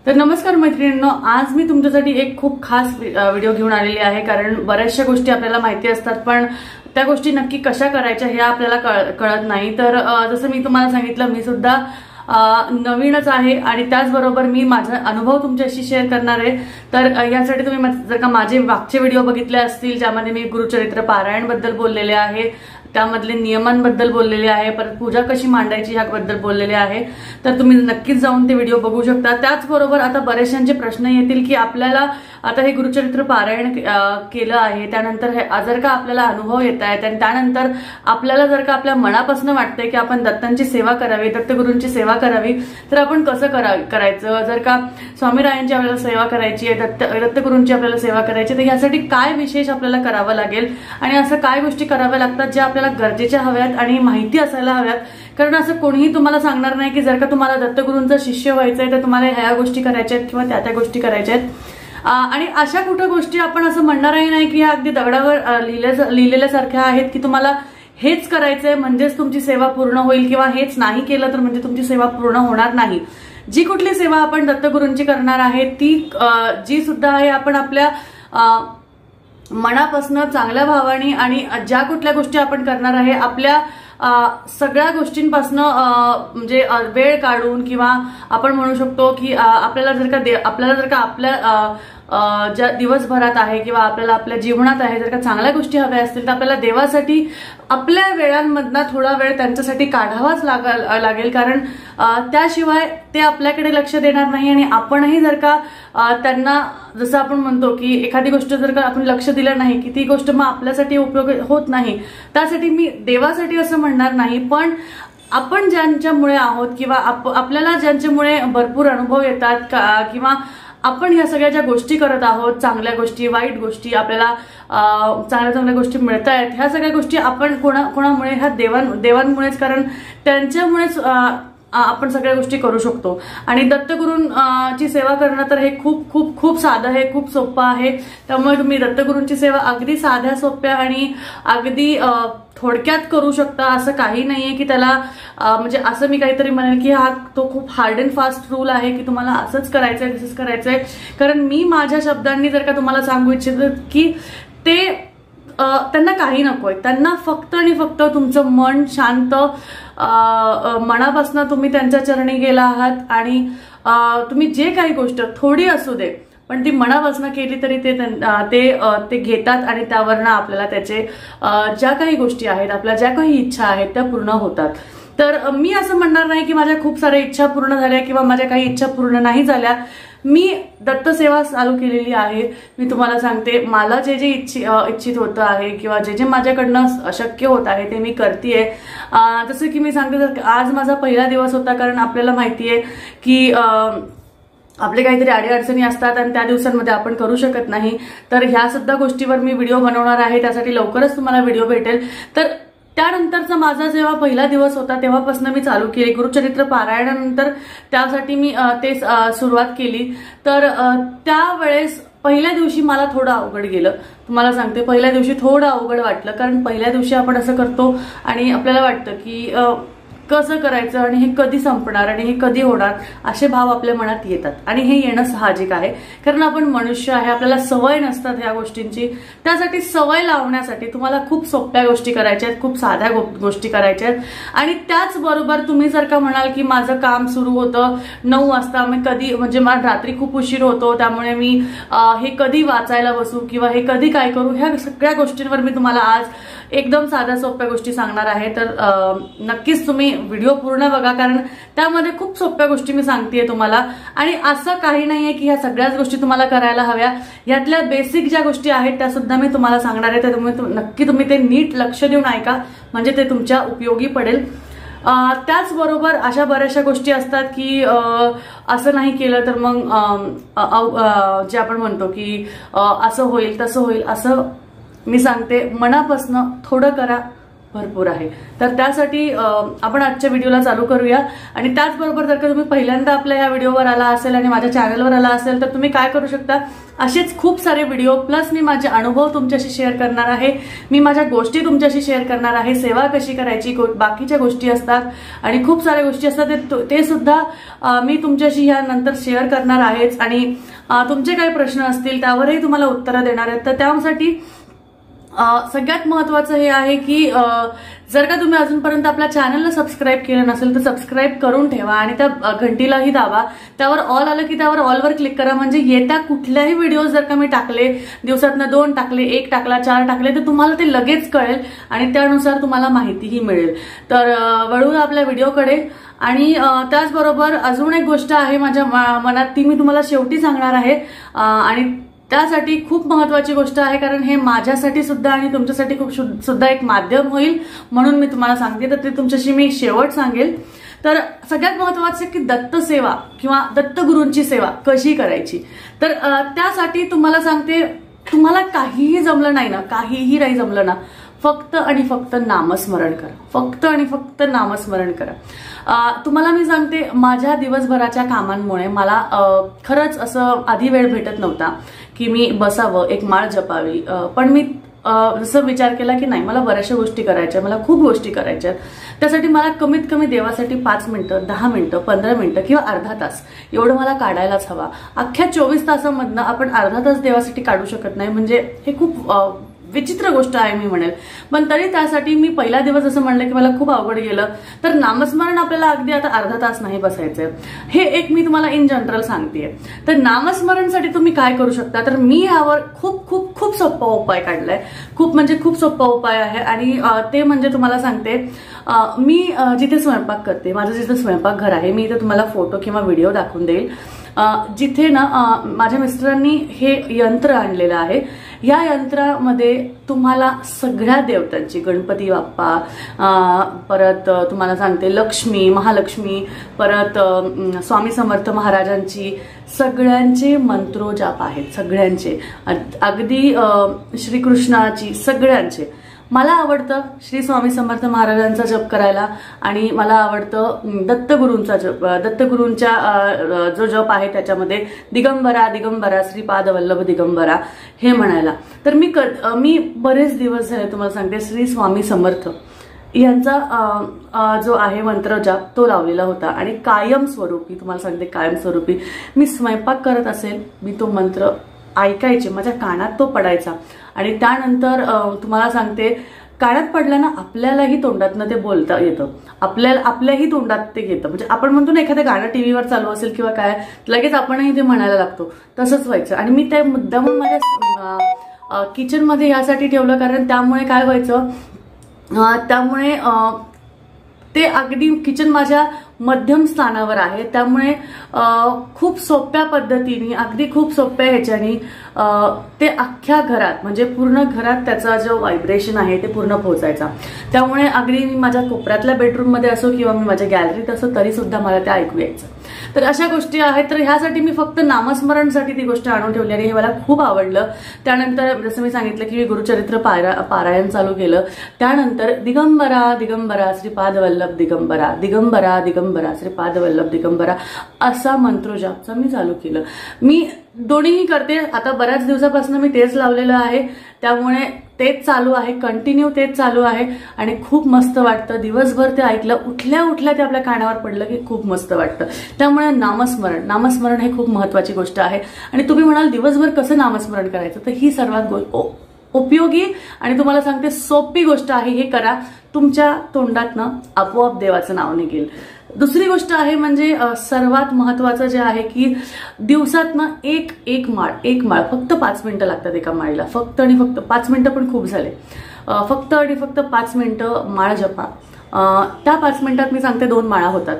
तर नमस्कार मैत्रिणींनो, आज मी तुमच्यासाठी एक खूप खास व्हिडिओ घेऊन आलेली आहे। कारण बऱ्याचशा गोष्टी आपल्याला माहिती असतात पण त्या गोष्टी नक्की कशा करायच्या हे आपल्याला कळत नाही। तर जसं मी तुम्हाला सांगितलं, मी सुद्धा नवीनच आहे आणि त्याचबरोबर मी माझा अनुभव तुमच्याशी शेअर करणार आहे। तर यासाठी तुम्ही जर का माझे मागचे व्हिडिओ बघितले असतील ज्यामध्ये मी गुरुचरित्र पारायण बद्दल बोललेले आहे, त्यामधले नियमांबद्दल बोललेले आहे, परत पूजा कशी मांडायची ह्याबद्दल बोललेले आहे, तर तुम्ही नक्कीच जाऊन ते व्हिडिओ बघू शकता। त्याचबरोबर आता बरेचशांचे प्रश्न येतील की आपल्याला आता हे गुरुचरित्र पारायण केलं आहे, त्यानंतर जर का आपल्याला अनुभव येत आहेत आणि त्यानंतर आपल्याला जर का आपल्या मनापासून वाटतंय की आपण दत्तांची सेवा करावी, दत्तगुरूंची सेवा करावी, तर आपण कसं करायचं? जर का स्वामीरायांची आपल्याला सेवा करायची आहे, दत्तगुरूंची आपल्याला सेवा करायची, तर यासाठी काय विशेष आपल्याला करावं लागेल आणि असं काय गोष्टी कराव्या लागतात ज्या आपल्याला गरजेच्या हव्यात आणि माहिती असायला हव्यात। कारण असं कोणीही तुम्हाला सांगणार नाही की जर का तुम्हाला दत्तगुरूंचा शिष्य व्हायचंय तर तुम्हाला ह्या गोष्टी करायच्या आहेत किंवा त्या गोष्टी करायच्या आहेत। आणि अशा कुठे गोष्टी आपण असं म्हणणारही नाही की ह्या अगदी दगडावर लिहिलेल्यासारख्या आहेत की तुम्हाला हेच करायचंय म्हणजेच तुमची सेवा पूर्ण होईल किंवा हेच नाही केलं तर म्हणजे तुमची सेवा पूर्ण होणार नाही। जी कुठली सेवा आपण दत्तगुरूंची करणार आहे ती जी सुद्धा आहे आपण आपल्या मनापासून चांगल्या भावाने आणि ज्या कुठल्या गोष्टी आपण करणार आहे आपल्या सगळ्या गोष्टींपासून म्हणजे वेळ काढून किंवा आपण म्हणू शकतो की आपल्याला जर का आपल्या ज्या दिवसभरात आहे किंवा आपल्याला आपल्या जीवनात आहे जर का चांगल्या गोष्टी हव्या असतील तर आपल्याला देवासाठी आपल्या वेळांमधनं थोडा वेळ त्यांच्यासाठी काढावाच लागेल। कारण त्याशिवाय ते आपल्याकडे लक्ष देणार नाही आणि आपणही जर का त्यांना जसं आपण म्हणतो की एखादी गोष्ट जर का आपण लक्ष दिलं नाही की ती गोष्ट मग आपल्यासाठी उपयोग होत नाही। त्यासाठी मी देवासाठी असं म्हणणार नाही, पण आपण ज्यांच्यामुळे आहोत किंवा आपल्याला ज्यांच्यामुळे भरपूर अनुभव येतात किंवा आपण ह्या सगळ्या ज्या गोष्टी करत आहोत, चांगल्या गोष्टी वाईट गोष्टी आपल्याला चांगल्या गोष्टी मिळत आहेत, ह्या सगळ्या गोष्टी आपण कोणामुळे ह्या देवांमुळेच, कारण त्यांच्यामुळेच आपण सगळ्या गोष्टी करू शकतो। आणि दत्तगुरूंची सेवा करणं तर हे खूप खूप खूप साधं आहे, खूप सोपं आहे। त्यामुळे तुम्ही दत्तगुरूंची सेवा अगदी साध्या सोप्या आणि अगदी थोडक्यात करू शकता। असं काही नाहीये की त्याला म्हणजे असं मी काहीतरी म्हणेल की तो खूप हार्ड अँड फास्ट रूल आहे की तुम्हाला असंच करायचंय तसंच करायचंय। कारण मी माझ्या शब्दांनी जर का तुम्हाला सांगू इच्छिते की ते त्यांना काही नकोय, त्यांना फक्त आणि फक्त तुमचं मन शांत मनापासून तुम्ही त्यांच्या चरणी गेला आहात आणि तुम्ही जे काही गोष्ट थोडी असू दे पण ती मनापासून केली तरी ते घेतात आणि त्यावरनं आपल्याला त्याचे ज्या काही गोष्टी आहेत, आपल्या ज्या काही इच्छा आहेत त्या पूर्ण होतात। तर मी असं म्हणणार नाही की माझ्या खूप साऱ्या इच्छा पूर्ण झाल्या किंवा माझ्या काही इच्छा पूर्ण नाही झाल्या। मी दत्तसेवा चालू केलेली आहे। मी तुम्हाला सांगते, मला जे इच्छित होतं आहे किंवा जे माझ्याकडनं अशक्य होत आहे ते मी करतेय। जसं की मी सांगते, तर आज माझा पहिला दिवस होता। कारण आपल्याला माहितीये की आपले काहीतरी अडीअडचणी असतात आणि त्या दिवसांमध्ये आपण करू शकत नाही। तर ह्या सुद्धा गोष्टीवर मी व्हिडिओ बनवणार आहे, त्यासाठी लवकरच तुम्हाला व्हिडिओ भेटेल। तर त्यानंतरचा माझा जेव्हा पहिला दिवस होता तेव्हापासून मी चालू केली गुरुचरित्र पारायणानंतर, त्यासाठी मी ते सुरुवात केली। तर त्यावेळेस पहिल्या दिवशी मला थोडं अवघड गेलं, तुम्हाला सांगते पहिल्या दिवशी थोडं अवघड वाटलं। कारण पहिल्या दिवशी आपण असं करतो आणि आपल्याला वाटतं की कसं करायचं आणि हे कधी संपणार आणि हे कधी होणार, असे भाव आपल्या मनात येतात आणि हे येणं साहजिक आहे। कारण आपण मनुष्य आहे, आपल्याला सवय नसतात ह्या गोष्टींची। त्यासाठी सवय लावण्यासाठी तुम्हाला खूप सोप्या गोष्टी करायच्या आहेत, खूप साध्या गोष्टी करायच्या आहेत। आणि त्याचबरोबर तुम्ही जर का म्हणाल की माझं काम सुरू होतं 9 वाजता, मी कधी म्हणजे मला रात्री खूप उशीर होतो त्यामुळे मी हे कधी वाचायला बसू किंवा हे कधी काय करू, ह्या सगळ्या गोष्टींवर मी तुम्हाला आज एकदम साध्या सोप्या गोष्टी सांगणार आहे। तर नक्कीच तुम्ही व्हिडिओ पूर्ण बघा, कारण त्यामध्ये खूप सोप्या गोष्टी मी सांगतेय तुम्हाला। आणि असं काही नाहीये की ह्या सगळ्याच गोष्टी तुम्हाला करायला हव्या, यातल्या बेसिक ज्या गोष्टी आहेत त्या सुद्धा मी तुम्हाला सांगणार आहे। तर नक्की तुम्ही ते नीट लक्ष देऊन ऐका, म्हणजे ते तुमच्या उपयोगी पडेल। त्याचबरोबर अशा बऱ्याचशा गोष्टी असतात की असं नाही केलं तर मग जे आपण म्हणतो की असं होईल तसं होईल। असं मी सांगते, मनापासून थोडं करा, भरपूर आहे। तर त्यासाठी आपण आजच्या व्हिडिओला चालू करूया। आणि त्याचबरोबर जर का तुम्ही पहिल्यांदा आपल्या या व्हिडिओवर आला असेल आणि माझ्या चॅनलवर आला असेल तर तुम्ही काय करू शकता, असेच खूप सारे व्हिडिओ प्लस मी माझे अनुभव तुमच्याशी शेअर करणार आहे, मी माझ्या गोष्टी तुमच्याशी शेअर करणार आहे, सेवा कशी करायची, बाकीच्या गोष्टी असतात आणि खूप साऱ्या गोष्टी असतात ते सुद्धा मी तुमच्याशी यानंतर शेअर करणार आहेच। आणि तुमचे काही प्रश्न असतील त्यावरही तुम्हाला उत्तरं देणार आहेत। तर त्यासाठी सगळ्यात महत्त्वाचं हे आहे की जर का तुम्ही अजूनपर्यंत आपल्या चॅनलला सबस्क्राईब केलं नसेल तर सबस्क्राईब करून ठेवा आणि त्या घंटीलाही दाबा, त्यावर ऑल आलं की त्यावर ऑलवर क्लिक करा, म्हणजे येत्या कुठल्याही व्हिडिओ जर का मी टाकले, दिवसातनं 2 टाकले, 1 टाकला, 4 टाकले, तर तुम्हाला ते लगेच कळेल आणि त्यानुसार तुम्हाला माहितीही मिळेल। तर वळू आपल्या व्हिडिओकडे। आणि त्याचबरोबर अजून एक गोष्ट आहे माझ्या मनात, ती मी तुम्हाला शेवटी सांगणार आहे आणि त्यासाठी खूप महत्त्वाची गोष्ट आहे, कारण हे माझ्यासाठी सुद्धा आणि तुमच्यासाठी खूप सुद्धा एक माध्यम होईल म्हणून मी तुम्हाला सांगते, तर ते तुमच्याशी मी शेवट सांगेल। तर सगळ्यात महत्त्वाचं की दत्त सेवा किंवा दत्तगुरूंची सेवा कशी करायची। तर त्यासाठी तुम्हाला सांगते, तुम्हाला काहीही जमलं नाही ना, काहीही नाही जमलं ना, फक्त आणि फक्त नामस्मरण करा, फक्त आणि फक्त नामस्मरण करा। तुम्हाला मी सांगते, माझ्या दिवसभराच्या कामांमुळे मला खरंच असं आधी वेळ भेटत नव्हता की मी बसावं, एक माळ जपावी, पण मी जसं विचार केला की नाही, मला बऱ्याचशा गोष्टी करायच्या, मला खूप गोष्टी करायच्या, त्यासाठी मला कमीत कमी देवासाठी 5 मिनिटं, 10 मिनिटं, 15 मिनिटं किंवा अर्धा तास एवढं मला काढायलाच हवा। अख्ख्या 24 तासामधनं आपण अर्धा तास देवासाठी काढू शकत नाही, म्हणजे हे खूप विचित्र गोष्ट आहे मी म्हणेल। पण तरी त्यासाठी मी पहिला दिवस असं म्हणलं की मला खूप अवघड गेलं, तर नामस्मरण आपल्याला अगदी आता अर्धा तास नाही बसायचंय, हे एक मी तुम्हाला इन जनरल सांगतेय। तर नामस्मरणसाठी तुम्ही काय करू शकता, तर मी यावर खूप खूप खूप सोपा उपाय काढलाय, खूप म्हणजे खूप सोपा उपाय आहे। आणि ते म्हणजे तुम्हाला सांगते, मी जिथे स्वयंपाक करते, माझं जिथे स्वयंपाकघर आहे, मी इथे तुम्हाला फोटो किंवा व्हिडिओ दाखवून देईल, जिथे ना माझ्या मिस्टरांनी हे यंत्र आणलेलं आहे। या यंत्रामध्ये तुम्हाला सगळ्या देवतांची, गणपती बाप्पा, परत तुम्हाला सांगते लक्ष्मी, महालक्ष्मी, परत स्वामी समर्थ महाराजांची सगळ्यांचे मंत्रोजाप आहेत, सगळ्यांचे, अगदी श्रीकृष्णाची, सगळ्यांचे। मला आवडतं श्री स्वामी समर्थ महाराजांचा जप करायला आणि मला आवडतं दत्तगुरूंचा जप, दत्तगुरूंच्या जो जप आहे त्याच्यामध्ये दिगंबरा दिगंबरा श्रीपाद वल्लभ दिगंबरा हे म्हणायला। तर मी बरेच दिवस झाले तुम्हाला सांगते श्री स्वामी समर्थ यांचा जो आहे मंत्रजाप तो लावलेला होता आणि कायमस्वरूपी तुम्हाला सांगते, कायमस्वरूपी मी स्वयंपाक करत असेल, मी तो मंत्र ऐकायचे, माझ्या कानात तो पडायचा आणि त्यानंतर तुम्हाला सांगते, कानात पडला ना आपल्यालाही तोंडातनं ते बोलता येतं, आपल्याही तोंडात ते येतं, म्हणजे आपण म्हणतो ना एखादं गाणं टीव्हीवर चालू असेल किंवा काय, लगेच आपणही ते म्हणायला लागतो, तसंच व्हायचं। आणि मी ते मुद्दामून माझ्या किचनमध्ये यासाठी ठेवलं, कारण त्यामुळे काय व्हायचं, त्यामुळे ते अगदी किचन माझ्या मध्यम स्थानावर आहे, त्यामुळे खूप सोप्या पद्धतीने, अगदी खूप सोप्या ह्याच्याने ते अख्ख्या घरात, म्हणजे पूर्ण घरात त्याचा जो व्हायब्रेशन आहे ते पूर्ण पोहोचायचा। त्यामुळे अगदी मी माझ्या कोपऱ्यातल्या बेडरूममध्ये असो किंवा मी माझ्या गॅलरीत असो तरी सुद्धा मला ते ऐकू यायचं। तर अशा गोष्टी आहेत। तर ह्यासाठी मी फक्त नामस्मरणसाठी ती गोष्ट आणून ठेवली आणि हे मला खूप आवडलं। त्यानंतर जसं मी सांगितलं की मी गुरुचरित्र पारायण चालू केलं, त्यानंतर दिगंबरा दिगंबरा श्रीपाद वल्लभ दिगंबरा, दिगंबरा दिगंबरा श्रीपाद वल्लभ दिगंबरा असा मंत्रोजापचं मी चालू केलं। मी दोन्हीही करते, आता बऱ्याच दिवसापासून मी तेच लावलेलं आहे, त्यामुळे तेच चालू आहे, कंटिन्यू तेच चालू आहे आणि खूप मस्त वाटतं। दिवसभर ते ऐकलं, उठल्या उठल्या ते आपल्या कानावर पडलं की खूप मस्त वाटतं। त्यामुळे नामस्मरण हे खूप महत्त्वाची गोष्ट आहे। आणि तुम्ही म्हणाल दिवसभर कसं नामस्मरण करायचं, तर ही सर्वात उपयोगी आणि तुम्हाला सांगते सोपी गोष्ट आहे, हे करा, तुमच्या तोंडातनं आपोआप देवाचं नाव निघेल। दुसरी गोष्ट आहे म्हणजे सर्वात महत्त्वाचं जे आहे की दिवसातनं एक माळ फक्त 5 मिनिटं लागतात एका माळीला, फक्त आणि फक्त 5 मिनिटं पण खूप झाले, फक्त आणि फक्त 5 मिनिटं माळ जपा। त्या 5 मिनिटात मी सांगते 2 माळा होतात।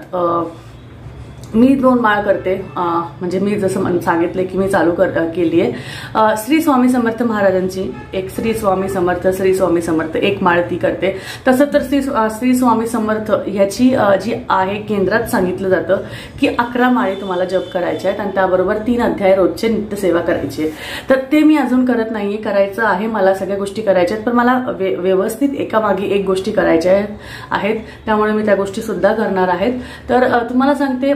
मी 2 माळ करते, म्हणजे मी जसं सांगितलं की मी चालू केली आहे. श्री स्वामी समर्थ महाराजांची एक श्री स्वामी समर्थ एक माळ ती करते. तसं तर श्री स्वामी समर्थ ह्याची जी आहे केंद्रात सांगितलं जातं की 11 माळी तुम्हाला जप करायच्या आहेत आणि त्याबरोबर 3 अध्याय रोजचे नित्यसेवा करायची. तर ते मी अजून करत नाहीये, करायचं आहे. मला सगळ्या गोष्टी करायच्या आहेत, पण मला व्यवस्थित एकामागे एक गोष्टी करायच्या आहेत, त्यामुळे मी त्या गोष्टी सुद्धा करणार आहेत. तर तुम्हाला सांगते,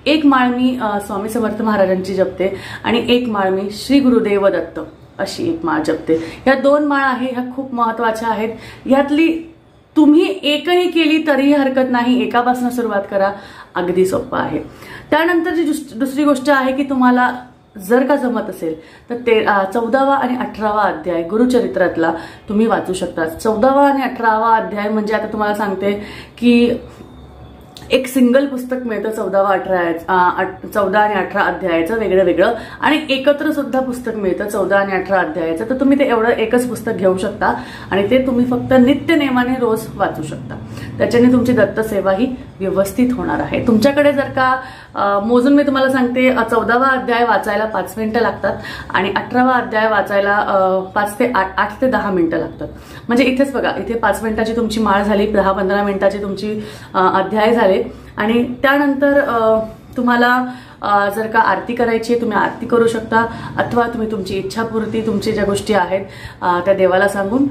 एक माळ मी स्वामी समर्थ महाराजांची जपते आणि एक माळ मी श्री गुरुदेव दत्त अशी एक माळ जपते. या 2 माळ आहे, ह्या खूप महत्वाच्या आहेत. यातली तुम्ही एकही केली तरीही हरकत नाही, एकापासून सुरुवात करा, अगदी सोपं आहे. त्यानंतर जी दुसरी गोष्ट आहे की तुम्हाला जर का जमत असेल तर 14वा आणि 18वा अध्याय गुरुचरित्रातला तुम्ही वाचू शकता. 14वा आणि 18वा अध्याय म्हणजे आता तुम्हाला सांगते की एक सिंगल पुस्तक मिळतं 14 आणि 18 अध्यायाचं वेगळं वेगळं, आणि एकत्र सुद्धा पुस्तक मिळतं 14 आणि 18 अध्यायाचं. तर तुम्ही ते एवढं एकच पुस्तक घेऊ शकता आणि ते तुम्ही फक्त नित्य नेमाने रोज वाचू शकता. त्याच्याने तुमची दत्तसेवा ही व्यवस्थित होणार आहे. तुमच्याकडे जर का मोजून मी तुम्हाला सांगते, 14वा अध्याय वाचायला 5 मिनिटं लागतात आणि 18वा अध्याय वाचायला 8 ते 10 मिनिटं लागतात. म्हणजे इथेच बघा, इथे 5 मिनिटाची तुमची माळ झाली, 10-15 मिनिटाची तुमची अध्याय झाले. आणि त्यानंतर तुम्हाला जर का आरती करायची तुम्ही आरती करू शकता, अथवा तुम्ही तुमची इच्छापूर्ती, तुमची ज्या गोष्टी आहेत त्या देवाला सांगून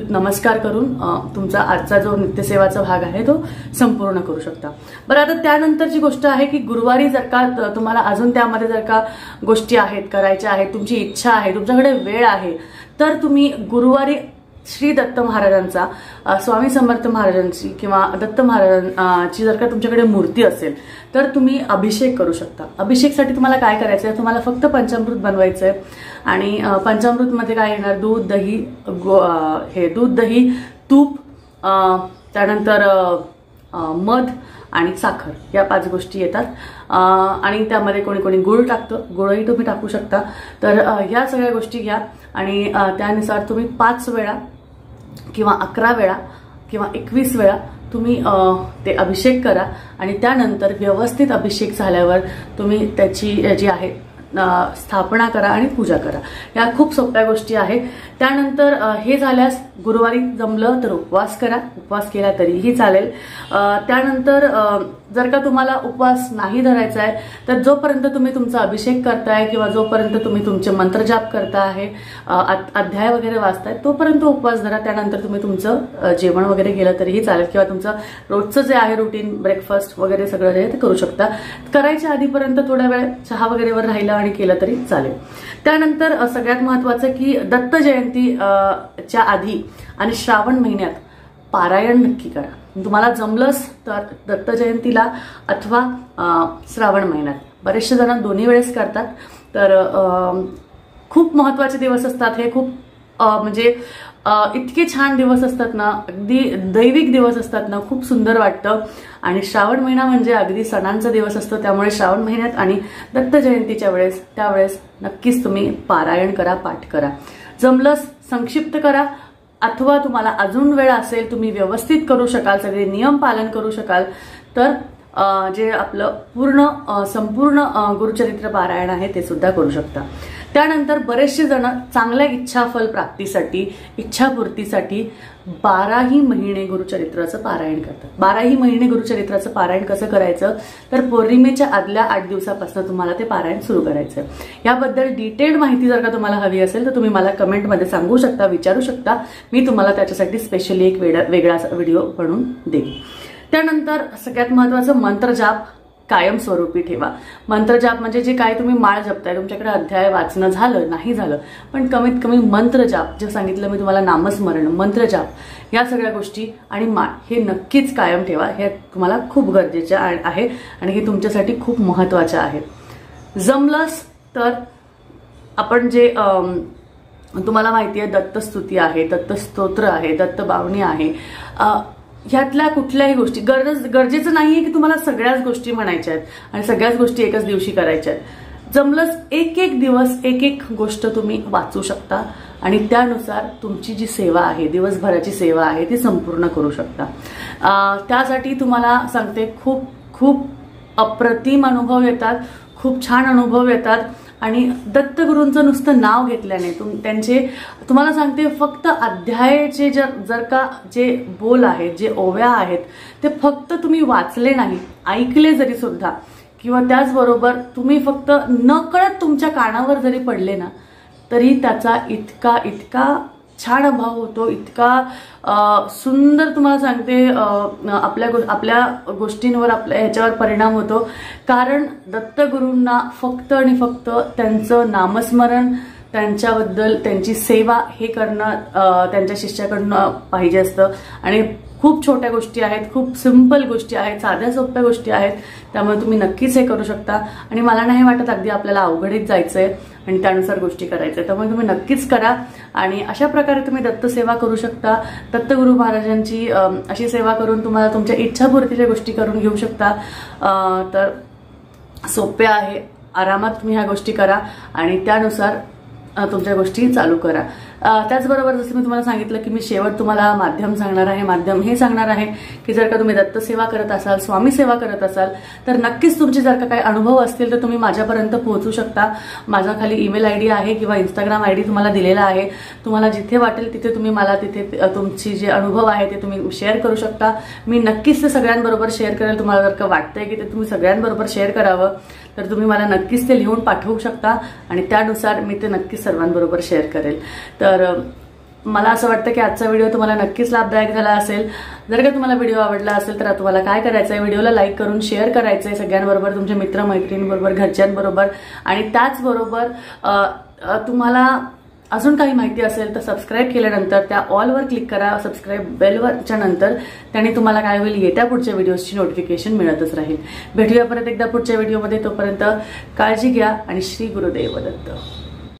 नमस्कार करून तुमचा आजचा जो नित्यसेवाचा भाग आहे तो संपूर्ण करू शकता. बरं, आता त्यानंतरची गोष्ट आहे की गुरुवारी जर का तुम्हाला अजून त्यामध्ये जर का गोष्टी आहेत करायच्या आहेत, तुमची इच्छा आहे, तुमच्याकडे वेळ आहे, तर तुम्ही गुरुवारी श्री दत्त महाराजांचा, स्वामी समर्थ महाराजांची किंवा दत्त महाराजांची जर का तुमच्याकडे मूर्ती असेल तर तुम्ही अभिषेक करू शकता. अभिषेकसाठी तुम्हाला काय करायचं आहे, तुम्हाला फक्त पंचामृत बनवायचं आहे. आणि पंचामृतमध्ये काय येणार, दूध दही तूप, त्यानंतर मध आणि साखर, या 5 गोष्टी येतात. आणि त्यामध्ये कोणी कोणी गुळ टाकतं, गुळही तुम्ही टाकू शकता. तर ह्या सगळ्या गोष्टी घ्या आणि त्यानुसार तुम्ही 5 वेळा किंवा 11 वेळा किंवा 21 वेळा तुम्ही ते अभिषेक करा. आणि त्यानंतर व्यवस्थित अभिषेक झाल्यावर तुम्ही त्याची जी आहे स्थापना करा आणि पूजा करा. या खूप सोप्या गोष्टी आहेत. त्यानंतर हे झाल्यास गुरुवारी जमलं तर उपवास करा, उपवास केला तरीही चालेल. त्यानंतर जर का तुम्हाला उपवास नाही धरायचा आहे तर जोपर्यंत तुम्ही तुमचा अभिषेक करताय किंवा जोपर्यंत तुम्ही तुमचे मंत्रजाप करताय, अध्याय वगैरे वाचताय, तोपर्यंत उपवास धरा. त्यानंतर तुम्ही तुमचं जेवण वगैरे केलं तरीही चालेल किंवा तुमचं रोजचं जे आहे रुटीन ब्रेकफास्ट वगैरे सगळं जे आहे ते करू शकता. करायच्या आधीपर्यंत थोडा वेळ चहा वगैरेवर राहिलं आणि केलं तरी चालेल. त्यानंतर सगळ्यात महत्वाचं की दत्त जयंतीच्या आधी आणि श्रावण महिन्यात पारायण नक्की करा. तुम्हाला जमलंच तर दत्त जयंतीला अथवा श्रावण महिन्यात. बरेचसे जण दोन्ही वेळेस करतात. तर खूप महत्वाचे दिवस असतात हे. खूप म्हणजे इतके छान दिवस असतात ना, अगदी दैविक दिवस असतात ना, खूप सुंदर वाटतं. आणि श्रावण महिना म्हणजे अगदी सणांचा दिवस असतो. त्यामुळे श्रावण महिन्यात आणि दत्त जयंतीच्या वेळेस त्यावेळेस नक्कीच तुम्ही पारायण करा, पाठ करा. जमलंच संक्षिप्त करा, अथवा तुम्हाला अजून वेळ असेल, तुम्ही व्यवस्थित करू शकाल, सगळे नियम पालन करू शकाल, तर जे आपलं संपूर्ण गुरुचरित्र पारायण आहे ते सुद्धा करू शकता. त्यानंतर बरेचसे जण चांगल्या इच्छाफल प्राप्तीसाठी, इच्छापूर्तीसाठी 12ही महिने गुरुचरित्राचं पारायण करतात. 12ही महिने गुरुचरित्राचं पारायण कसं करायचं, तर पौर्णिमेच्या आदल्या 8 दिवसापासून तुम्हाला ते पारायण सुरू करायचं. याबद्दल डिटेल्ड माहिती जर का तुम्हाला हवी असेल तर तुम्ही मला कमेंटमध्ये सांगू शकता, विचारू शकता. मी तुम्हाला त्याच्यासाठी स्पेशली एक वेगळा व्हिडिओ बनवून देईन. त्यानंतर सगळ्यात महत्त्वाचं मंत्रजाप कायमस्वरूपी ठेवा. मंत्रजाप म्हणजे जे काय तुम्ही माळ जपताय, तुमच्याकडे अध्याय वाचणं झालं नाही झालं, पण कमीत कमी मंत्रजाप, जे सांगितलं मी तुम्हाला नामस्मरण, मंत्रजाप, या सगळ्या गोष्टी आणि माळ हे नक्कीच कायम ठेवा. हे तुम्हाला खूप गरजेचं आहे आणि हे तुमच्यासाठी खूप महत्त्वाचं आहे. जमलंच तर आपण जे तुम्हाला माहिती आहे दत्तस्तुती आहे, दत्तस्तोत्र आहे, दत्तबावणी आहे, ह्यातल्या कुठल्याही गोष्टी गरजेचं नाहीये की तुम्हाला सगळ्याच गोष्टी म्हणायच्या आहेत आणि सगळ्याच गोष्टी एकाच दिवशी करायच्या आहेत. जमलंच एक दिवस एक गोष्ट तुम्ही वाचू शकता आणि त्यानुसार तुमची जी सेवा आहे, दिवसभराची सेवा आहे, ती संपूर्ण करू शकता. त्यासाठी तुम्हाला सांगते खूप खूप अप्रतिम अनुभव येतात, खूप छान अनुभव येतात। आणि दत्तगुरूंचं नुसतं नाव घेतल्याने तुम्हाला सांगते, फक्त अध्यायाचे जर का जे बोल आहेत, जे ओव्या आहेत, ते फक्त तुम्ही वाचले नाही, ऐकले जरी सुद्धा, किंवा त्याचबरोबर तुम्ही फक्त नकळत तुमच्या कानावर जरी पडले ना, तरी त्याचा इतका छान अभाव होतो, इतका सुंदर तुम्हाला सांगते आपल्या गोष्टींवर, आपल्या ह्याच्यावर परिणाम होतो। कारण दत्तगुरूंना फक्त आणि फक्त त्यांचं नामस्मरण, त्यांच्याबद्दल त्यांची सेवा हे करणं त्यांच्या शिष्याकडनं पाहिजे असतं। आणि खूप छोट्या गोष्टी आहेत, खूप सिंपल गोष्टी आहेत, साध्या सोप्या गोष्टी आहेत, त्यामुळे तुम्ही नक्कीच हे करू शकता। आणि मला नाही वाटत अगदी आपल्याला अवघडीत जायचंय आणि त्यानुसार गोष्टी करायच्या, त्यामुळे तुम्ही नक्कीच करा। आणि अशा प्रकारे तुम्ही दत्त सेवा करू शकता। दत्तगुरू महाराजांची अशी सेवा करून तुम्हाला तुमच्या इच्छापूर्तीच्या गोष्टी करून घेऊ शकता। तर सोपे आहे, आरामात तुम्ही ह्या गोष्टी करा आणि त्यानुसार तुमच्या गोष्टी चालू करा। त्याचबरोबर जसं मी तुम्हाला सांगितलं की मी शेवट तुम्हाला माध्यम सांगणार आहे। माध्यम हे सांगणार आहे की जर का तुम्ही दत्त सेवा करत असाल, स्वामी सेवा करत असाल, तर नक्कीच तुमचे जर का काही अनुभव असतील तर तुम्ही माझ्यापर्यंत पोहोचू शकता। माझा खाली ईमेल आयडी आहे किंवा इंस्टाग्राम आयडी तुम्हाला दिलेला आहे। तुम्हाला जिथे वाटेल तिथे तुम्ही मला तिथे तुमची जे अनुभव आहे ते तुम्ही शेअर करू शकता। मी नक्कीच ते सगळ्यांबरोबर शेअर करेल। तुम्हाला जर का वाटतंय की ते तुम्ही सगळ्यांबरोबर शेअर करावं, तर तुम्ही मला नक्कीच ते लिहून पाठवू शकता आणि त्यानुसार मी ते नक्कीच सर्वांबरोबर शेअर करेल। तर मला असं वाटतं की आजचा व्हिडिओ तुम्हाला नक्कीच लाभदायक झाला असेल। जर का तुम्हाला व्हिडिओ आवडला असेल तर तुम्हाला काय करायचं आहे, व्हिडिओला लाईक करून शेअर करायचं आहे सगळ्यांबरोबर, तुमच्या मित्रमैत्रिणींबरोबर, घरच्यांबरोबर। आणि त्याचबरोबर तुम्हाला अजून काही माहिती असेल तर सबस्क्राईब केल्यानंतर त्या ऑलवर क्लिक करा, सबस्क्राईब बेलवरच्या नंतर, त्याने तुम्हाला काय होईल, येत्या पुढच्या व्हिडिओजची नोटिफिकेशन मिळतच राहील। भेटूया परत एकदा पुढच्या व्हिडिओमध्ये, तोपर्यंत काळजी घ्या आणि श्री गुरुदेव दत्त।